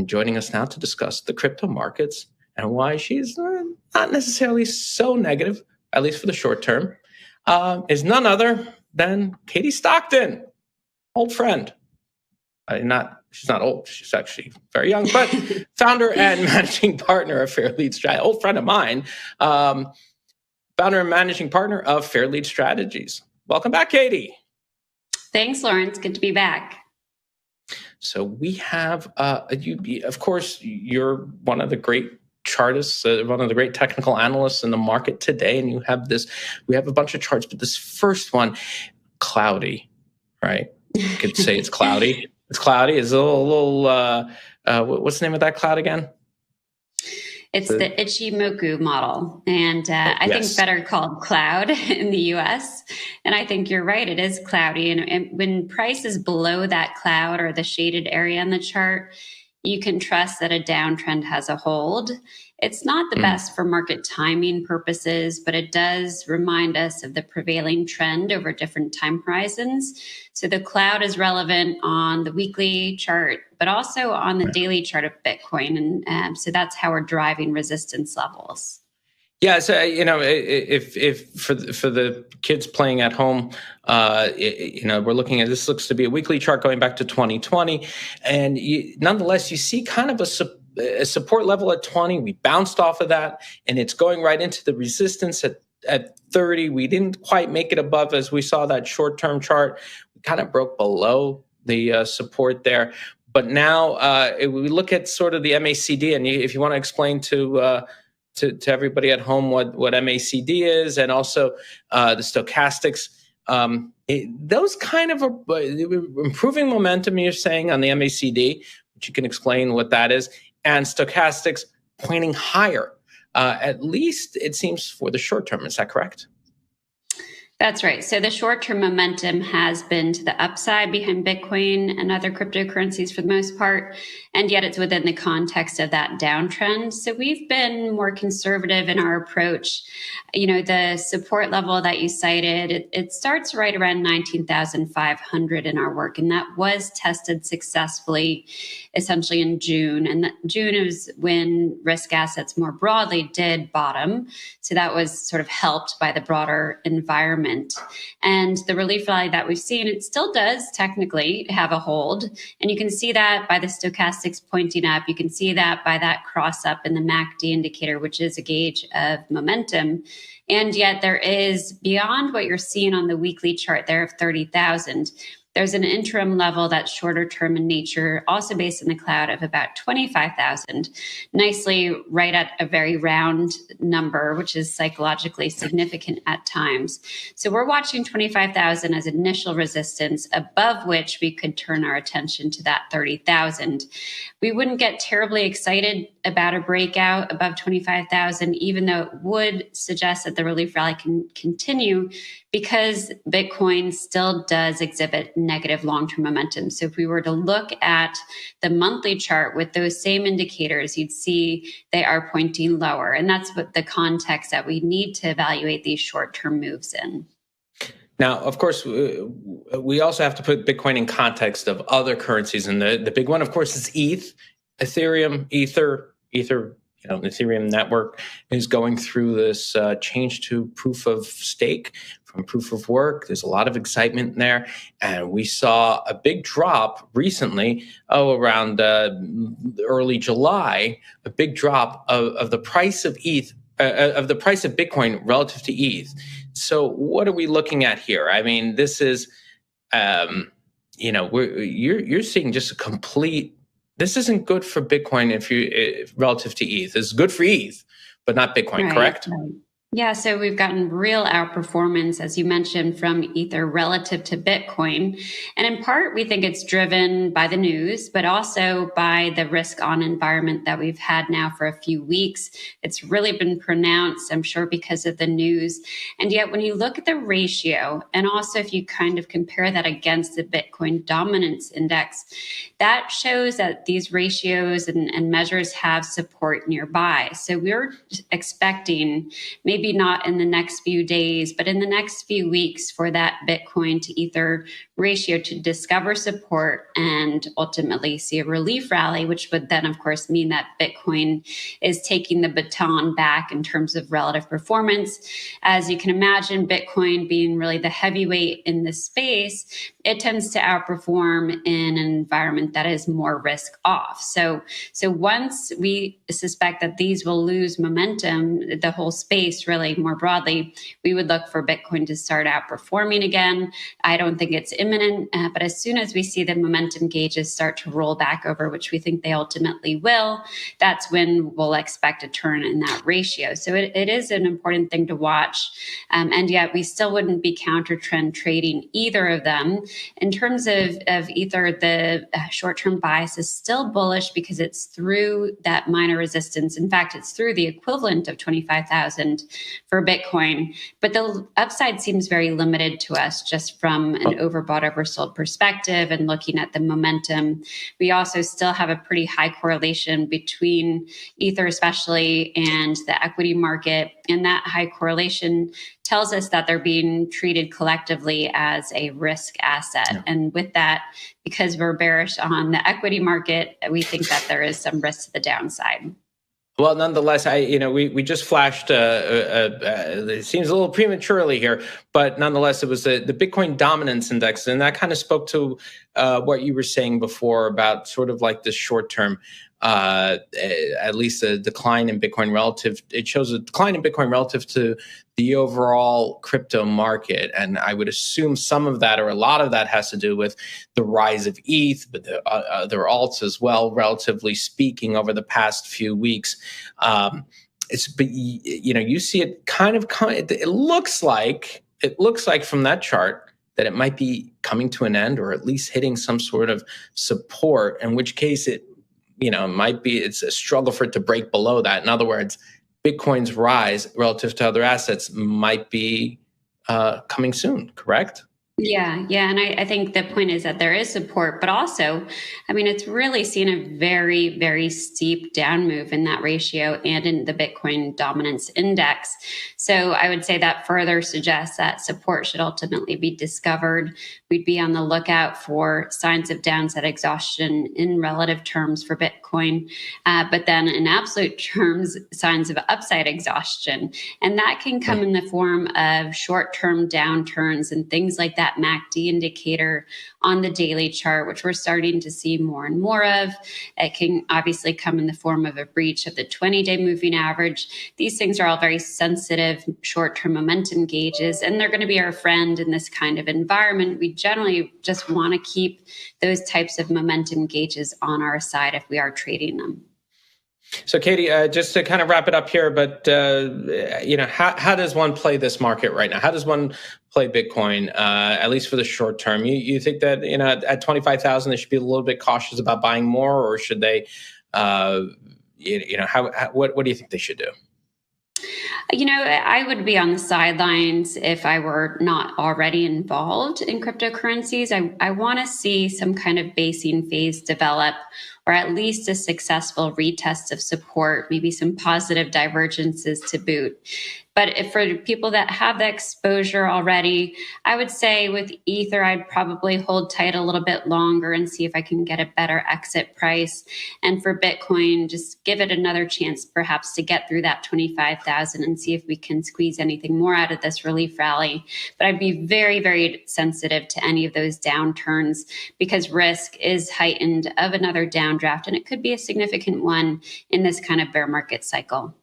And joining us now to discuss the crypto markets and why she's not necessarily so negative, at least for the short term, is none other than Katie Stockton, old friend. She's not old. She's actually very young, but founder and managing partner of Fairlead Strategies, old friend of mine, founder and managing partner of Fairlead Strategies. Welcome back, Katie. Thanks, Lawrence. Good to be back. So we have, of course, you're one of the great chartists, one of the great technical analysts in the market today, and we have a bunch of charts, but this first one, cloudy, right? You could say it's cloudy. It's cloudy. It's a little what's the name of that cloud again? It's the Ichimoku model, and I think better called cloud in the US. And I think you're right, it is cloudy. And when price is below that cloud or the shaded area in the chart, you can trust that a downtrend has a hold. It's not the best for market timing purposes, but it does remind us of the prevailing trend over different time horizons. So the cloud is relevant on the weekly chart, but also on the daily chart of Bitcoin. And so that's how we're driving resistance levels. Yeah, so if for the kids playing at home, we're looking at this. Looks to be a weekly chart going back to 2020, and nonetheless, you see kind of a support level at 20. We bounced off of that, and it's going right into the resistance at 30. We didn't quite make it above as we saw that short-term chart. We kind of broke below the support there, but now we look at sort of the MACD, and if you want to explain to everybody at home what MACD is, and also the stochastics. Those kind of improving momentum you're saying on the MACD, which you can explain what that is, and stochastics pointing higher, at least it seems for the short term. Is that correct? That's right. So the short-term momentum has been to the upside behind Bitcoin and other cryptocurrencies for the most part, and yet it's within the context of that downtrend. So we've been more conservative in our approach. The support level that you cited, it starts right around 19,500 in our work, and that was tested successfully essentially in June. And June is when risk assets more broadly did bottom. So that was sort of helped by the broader environment. And the relief rally that we've seen, it still does technically have a hold. And you can see that by the stochastics pointing up. You can see that by that cross up in the MACD indicator, which is a gauge of momentum. And yet there is, beyond what you're seeing on the weekly chart there of 30,000, there's an interim level that's shorter term in nature, also based in the cloud, of about 25,000, nicely right at a very round number, which is psychologically significant at times. So we're watching 25,000 as initial resistance, above which we could turn our attention to that 30,000. We wouldn't get terribly excited about a breakout above 25,000, even though it would suggest that the relief rally can continue, because Bitcoin still does exhibit negative long-term momentum. So if we were to look at the monthly chart with those same indicators, you'd see they are pointing lower. And that's what the context that we need to evaluate these short-term moves in. Now, of course, we also have to put Bitcoin in context of other currencies. And the big one, of course, is ETH, Ethereum, Ether. Ethereum network is going through this change to proof of stake from proof of work. There's a lot of excitement there. And we saw a big drop recently, around early July, a big drop of the price of ETH, of the price of Bitcoin relative to ETH. So what are we looking at here? I mean, this is, you're seeing just a complete. This isn't good for Bitcoin relative to ETH. It's good for ETH, but not Bitcoin, right, correct? Right. Yeah, so we've gotten real outperformance, as you mentioned, from Ether relative to Bitcoin. And in part, we think it's driven by the news, but also by the risk on environment that we've had now for a few weeks. It's really been pronounced, I'm sure, because of the news. And yet, when you look at the ratio, and also if you kind of compare that against the Bitcoin dominance index, that shows that these ratios and measures have support nearby. So we're expecting maybe maybe not in the next few days, but in the next few weeks for that Bitcoin to Ether ratio to discover support and ultimately see a relief rally, which would then, of course, mean that Bitcoin is taking the baton back in terms of relative performance. As you can imagine, Bitcoin being really the heavyweight in this space, it tends to outperform in an environment that is more risk off. So once we suspect that these will lose momentum, the whole space really more broadly, we would look for Bitcoin to start outperforming again. I don't think it's imminent, but as soon as we see the momentum gauges start to roll back over, which we think they ultimately will, that's when we'll expect a turn in that ratio. So it is an important thing to watch. And yet we still wouldn't be counter trend trading either of them. In terms of Ether, the short-term bias is still bullish because it's through that minor resistance. In fact, it's through the equivalent of 25,000 for Bitcoin. But the upside seems very limited to us just from an overbought, oversold perspective and looking at the momentum. We also still have a pretty high correlation between Ether especially and the equity market. And that high correlation tells us that they're being treated collectively as a risk asset. Yeah. And with that, because we're bearish on the equity market, we think that there is some risk to the downside. Well, nonetheless, we just flashed. It seems a little prematurely here, but nonetheless, it was the Bitcoin dominance index, and that kind of spoke to what you were saying before about sort of like the short term. At least a decline in Bitcoin relative. It shows a decline in Bitcoin relative to the overall crypto market, and I would assume some of that or a lot of that has to do with the rise of ETH, but the other alts as well. Relatively speaking, over the past few weeks, but you see it kind of. It looks like from that chart that it might be coming to an end, or at least hitting some sort of support. In which case it's a struggle for it to break below that. In other words, Bitcoin's rise relative to other assets might be coming soon, correct? Yeah. And I think the point is that there is support, but also, it's really seen a very, very steep down move in that ratio and in the Bitcoin dominance index. So I would say that further suggests that support should ultimately be discovered. We'd be on the lookout for signs of downside exhaustion in relative terms for Bitcoin, but then in absolute terms, signs of upside exhaustion. And that can come in the form of short-term downturns and things like that MACD indicator on the daily chart, which we're starting to see more and more of. It can obviously come in the form of a breach of the 20-day moving average. These things are all very sensitive short-term momentum gauges, and they're going to be our friend in this kind of environment. We generally just want to keep those types of momentum gauges on our side if we are trading them. So, Katie, just to kind of wrap it up here, but how does one play this market right now? How does one play Bitcoin, at least for the short term? You think that at 25,000 they should be a little bit cautious about buying more, or should they? What do you think they should do? I would be on the sidelines if I were not already involved in cryptocurrencies. I want to see some kind of basing phase develop, or at least a successful retest of support, maybe some positive divergences to boot. But if for people that have the exposure already, I would say with Ether, I'd probably hold tight a little bit longer and see if I can get a better exit price. And for Bitcoin, just give it another chance perhaps to get through that 25,000 and see if we can squeeze anything more out of this relief rally. But I'd be very, very sensitive to any of those downturns because risk is heightened of another downdraft, and it could be a significant one in this kind of bear market cycle.